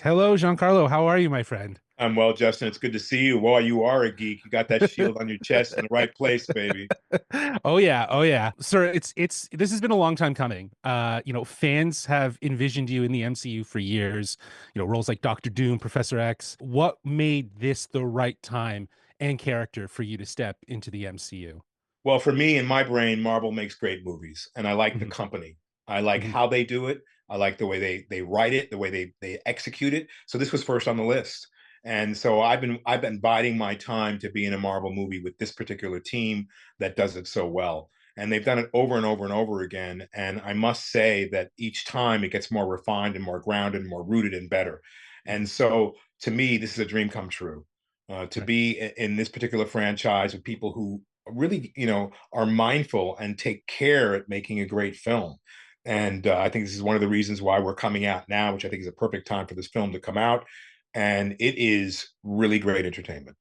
Hello, Giancarlo. How are you, my friend? I'm well, Justin. It's good to see you. Well, you are a geek. You got that shield on your chest in the right place, baby. Oh yeah, oh yeah. Sir, it's this has been a long time coming. Fans have envisioned you in the MCU for years. Roles like Doctor Doom, Professor X. What made this the right time and character for you to step into the MCU? Well, for me, in my brain, Marvel makes great movies, and I like the Hmm. company. I like Hmm. how they do it. I like the way they write it, the way they execute it. So this was first on the list. And so I've been biding my time to be in a Marvel movie with this particular team that does it so well. And they've done it over and over and over again. And I must say that each time it gets more refined and more grounded and more rooted and better. And Hmm. so to me, this is a dream come true. To Right. be in this particular franchise with people who really, are mindful and take care at making a great film. And I think this is one of the reasons why we're coming out now, which I think is a perfect time for this film to come out. And it is really great entertainment.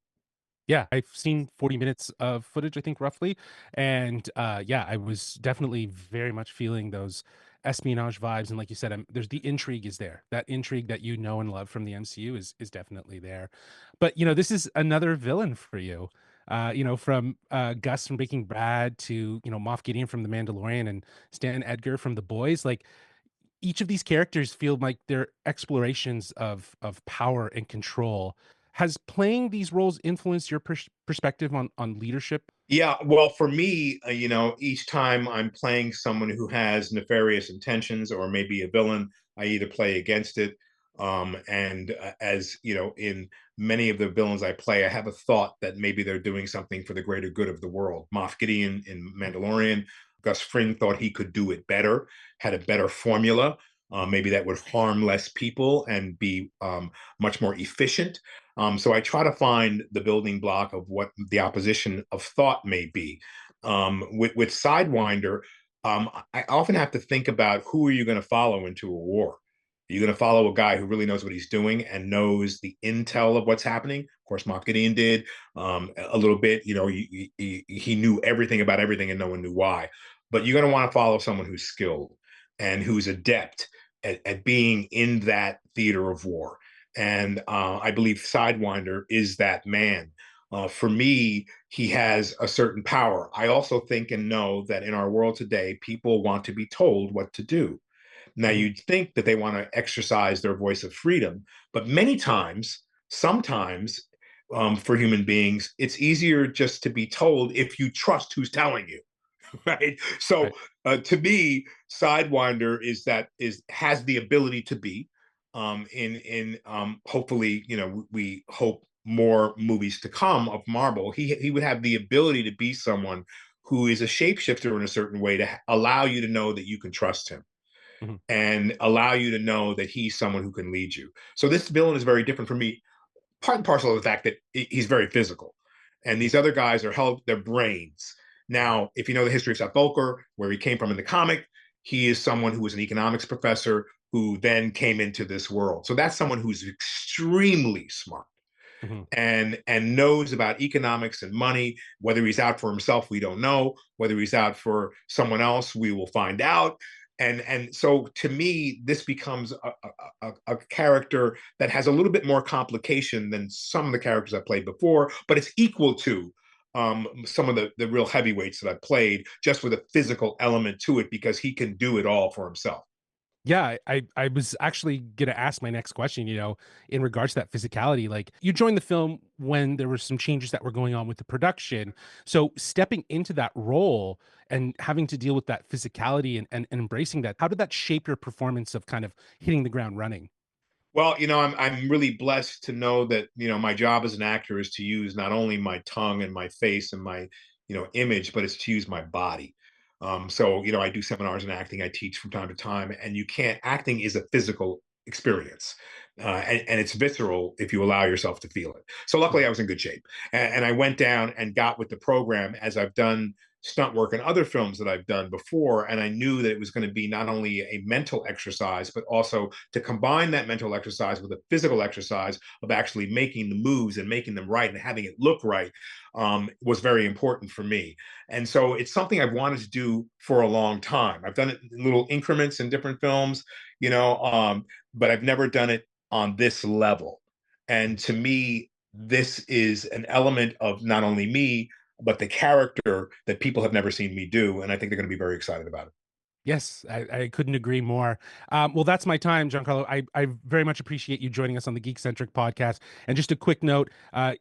Yeah, I've seen 40 minutes of footage, I think, roughly. And yeah, I was definitely very much feeling those espionage vibes. And like you said, there's the intrigue is there. That intrigue that you know and love from the MCU is definitely there. But this is another villain for you. From Gus from Breaking Bad to, Moff Gideon from The Mandalorian and Stan Edgar from The Boys. Like each of these characters feel like they're explorations of power and control. Has playing these roles influenced your perspective on leadership? Yeah, well, for me, each time I'm playing someone who has nefarious intentions or maybe a villain, I either play against it. And as you know, in many of the villains I play, I have a thought that maybe they're doing something for the greater good of the world. Moff Gideon in Mandalorian, Gus Fring thought he could do it better, had a better formula. Maybe that would harm less people and be much more efficient. So I try to find the building block of what the opposition of thought may be. With Sidewinder, I often have to think about who are you going to follow into a war? Are you going to follow a guy who really knows what he's doing and knows the intel of what's happening? Of course, Moff Gideon did a little bit. He knew everything about everything and no one knew why. But you're going to want to follow someone who's skilled and who's adept at being in that theater of war. And I believe Sidewinder is that man. For me, he has a certain power. I also think and know that in our world today, people want to be told what to do. Now, Mhm. you'd think that they want to exercise their voice of freedom, but many times, sometimes for human beings, it's easier just to be told if you trust who's telling you. Right. So Right. to me, Sidewinder is has the ability to be in hopefully, we hope more movies to come of Marvel. He would have the ability to be someone who is a shapeshifter in a certain way to allow you to know that you can trust him Mhm. and allow you to know that he's someone who can lead you. So this villain is very different from me, part and parcel of the fact that he's very physical. And Mhm. these other guys are held their brains. Mhm. Now, if you know the history of Seth Voelker, where he came from in the comic, he is someone who was an economics professor who then came into this world. So that's someone who's extremely smart Mhm. and knows about economics and money. Whether he's out for himself, we don't know. Whether he's out for someone else, we will find out. And so to me, this becomes a character that has a little bit more complication than some of the characters I played before, but it's equal to some of the real heavyweights that I played, just with a physical element to it because he can do it all for himself. Yeah, I was actually gonna ask my next question, in regards to that physicality. Like you joined the film when there were some changes that were going on with the production. So stepping into that role and having to deal with that physicality and embracing that, how did that shape your performance of kind of hitting the ground running? Well, I'm really blessed to know that my job as an actor is to use not only my tongue and my face and my image, but it's to use my body. So I do seminars in acting. I teach from time to time, and you can't. Acting is a physical experience, and it's visceral if you allow yourself to feel it. So luckily, Mhm. I was in good shape, and I went down and got with the program as I've done stunt work and other films that I've done before. And I knew that it was going to be not only a mental exercise, but also to combine that mental exercise with a physical exercise of actually making the moves and making them right and having it look right was very important for me. And so it's something I've wanted to do for a long time. I've done it in little increments in different films, but I've never done it on this level. And to me, this is an element of not only me, but the character that people have never seen me do. And I think they're going to be very excited about it. Yes, I couldn't agree more. Well, that's my time, Giancarlo. I very much appreciate you joining us on the Geekcentric podcast. And just a quick note,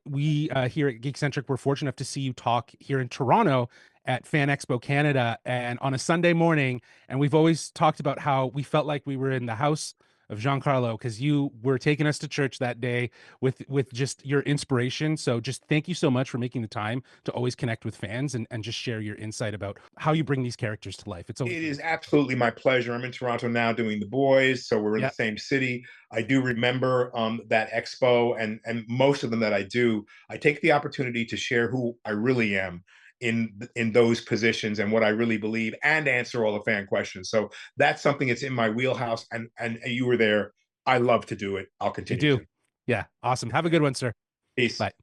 we here at Geekcentric, we're fortunate enough to see you talk here in Toronto at Fan Expo Canada and on a Sunday morning. And we've always talked about how we felt like we were in the house of Giancarlo because you were taking us to church that day with just your inspiration. So just thank you so much for making the time to always connect with fans and just share your insight about how you bring these characters to life. It's always It really is cool. absolutely my pleasure. I'm in Toronto now doing the boys, so we're in the Yeah, same city. I do remember that expo, and most of them that I do, I take the opportunity to share who I really am in those positions and what I really believe, and answer all the fan questions. So that's something that's in my wheelhouse. And you were there. I love to do it. I'll you continue do. to. Yeah, awesome. Have a good one, sir. Peace. Bye.